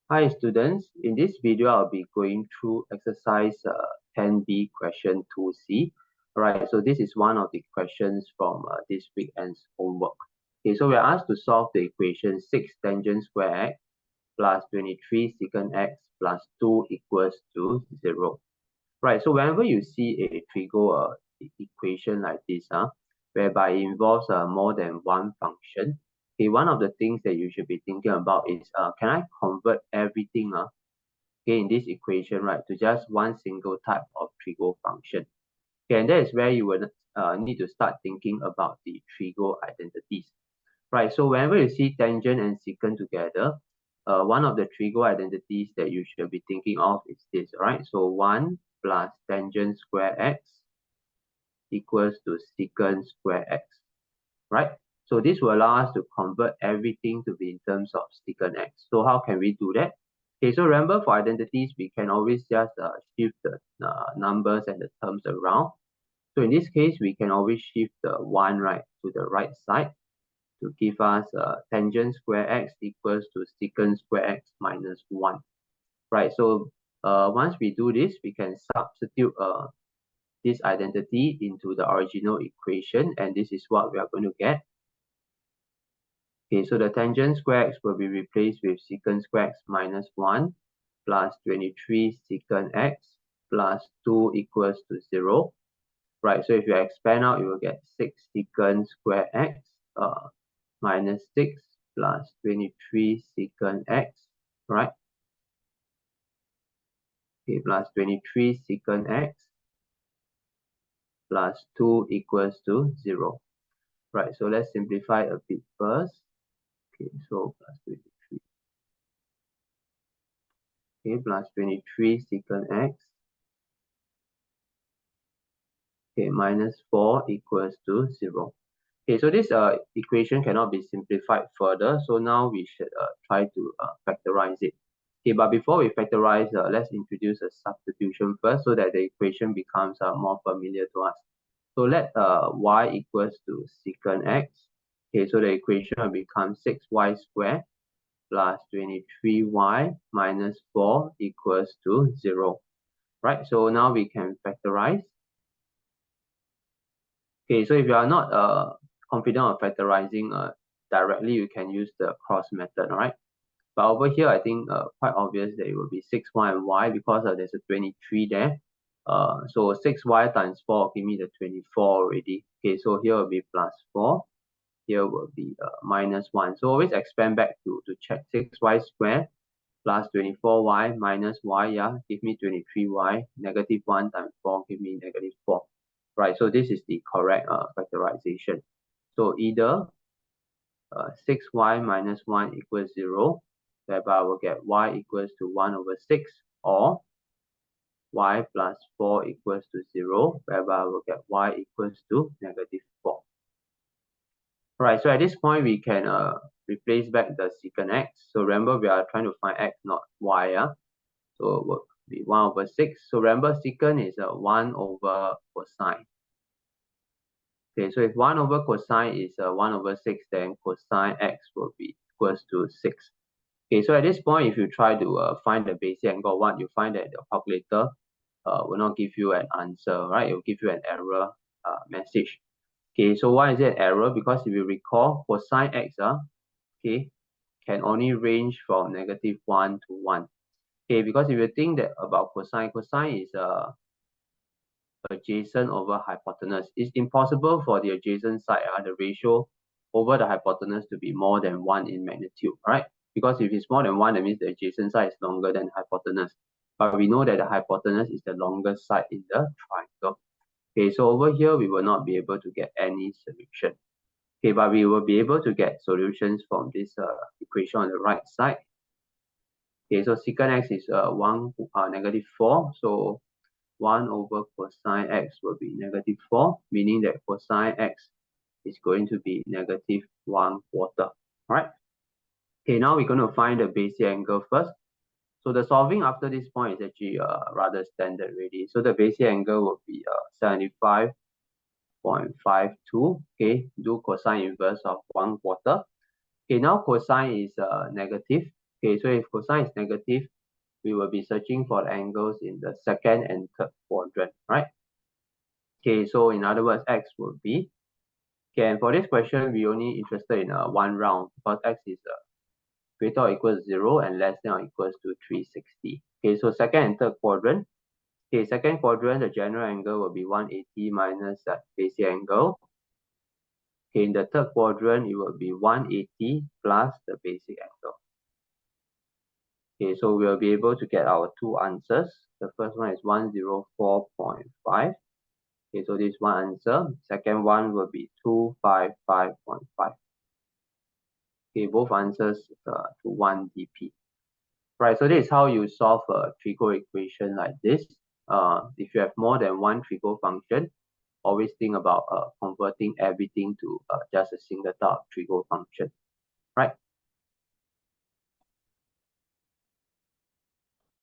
Hi students, in this video I'll be going through exercise 10B question 2C. Alright, so this is one of the questions from this weekend's homework. Okay, so we're asked to solve the equation 6 tangent square x plus 23 secant x plus 2 equals to 0. Right, so whenever you see a trigo equation like this, whereby it involves more than one function, okay, one of the things that you should be thinking about is, can I convert everything, okay, in this equation, right, to just one single type of trigo function? Okay, and that is where you will need to start thinking about the trigo identities. Right, so whenever you see tangent and secant together, one of the trigo identities that you should be thinking of is this, right? So 1 plus tangent square x equals to secant square x, right? So this will allow us to convert everything to be in terms of secant x. So how can we do that? Okay, so remember for identities, we can always just shift the numbers and the terms around. So in this case, we can always shift the 1 right to the right side to give us tangent square x equals to secant square x minus 1. Right, so once we do this, we can substitute this identity into the original equation, and this is what we are going to get. Okay, so the tangent square x will be replaced with secant square x minus 1 plus 23 secant x plus 2 equals to 0. Right, so if you expand out, you will get 6 secant square x minus 6 plus 23 secant x, right? Okay, plus 23 secant x plus 2 equals to 0. Right, so let's simplify a bit first. Okay, so plus 23. Okay, plus 23 secant x. Okay, minus 4 equals to 0. Okay, so this equation cannot be simplified further. So now we should try to factorize it. Okay, but before we factorize, let's introduce a substitution first so that the equation becomes more familiar to us. So let y equals to secant x. Okay, so the equation will become 6y squared plus 23y minus 4 equals to 0. Right, so now we can factorize. Okay, so if you are not confident of factorizing directly, you can use the cross method, all right? But over here, I think quite obvious that it will be 6y and y because there's a 23 there. So 6y times 4 give me the 24 already. Okay, so here will be plus 4. Here will be minus 1. So always expand back to check 6y squared plus 24y minus y, yeah, give me 23y. Negative 1 times 4 give me negative 4. Right, so this is the correct factorization. So either 6y minus 1 equals 0, whereby I will get y equals to 1 over 6, or y plus 4 equals to 0, whereby I will get y equals to negative 4. Right, so at this point, we can replace back the secant x. So remember, we are trying to find x, not y. So it will be 1 over 6. So remember, secant is 1 over cosine. Okay, so if 1 over cosine is 1 over 6, then cosine x will be equals to 6. Okay, so at this point, if you try to find the basic angle 1, you find that the calculator will not give you an answer, right? It will give you an error message. Okay, so why is it error? Because if you recall, cosine x, okay, can only range from negative 1 to 1. Okay, because if you think that about cosine is adjacent over hypotenuse. It's impossible for the adjacent side, the ratio over the hypotenuse to be more than 1 in magnitude, right? Because if it's more than 1, that means the adjacent side is longer than the hypotenuse. But we know that the hypotenuse is the longest side in the triangle. Okay, so over here, we will not be able to get any solution. Okay, but we will be able to get solutions from this equation on the right side. Okay, so secant x is negative 4. So 1 over cosine x will be negative 4, meaning that cosine x is going to be negative 1/4. Right? Okay, now we're going to find the basic angle first. So the solving after this point is actually rather standard already. So the basic angle will be 75.52. Okay, do cosine inverse of 1/4. Okay, now cosine is negative. Okay, so if cosine is negative, we will be searching for the angles in the second and third quadrant, right? Okay, so in other words, x will be, okay, and for this question, we only interested in one round because x is greater or equals 0 and less than or equals to 360. Okay, so second and third quadrant. Okay, second quadrant, the general angle will be 180 minus that basic angle. Okay, in the third quadrant, it will be 180 plus the basic angle. Okay, so we'll be able to get our two answers. The first one is 104.5. Okay, so this one answer. Second one will be 255.5. Okay, both answers to 1 dp. Right, so this is how you solve a trigo equation like this. If you have more than one trigo function, always think about converting everything to just a single type of trigo function. Right.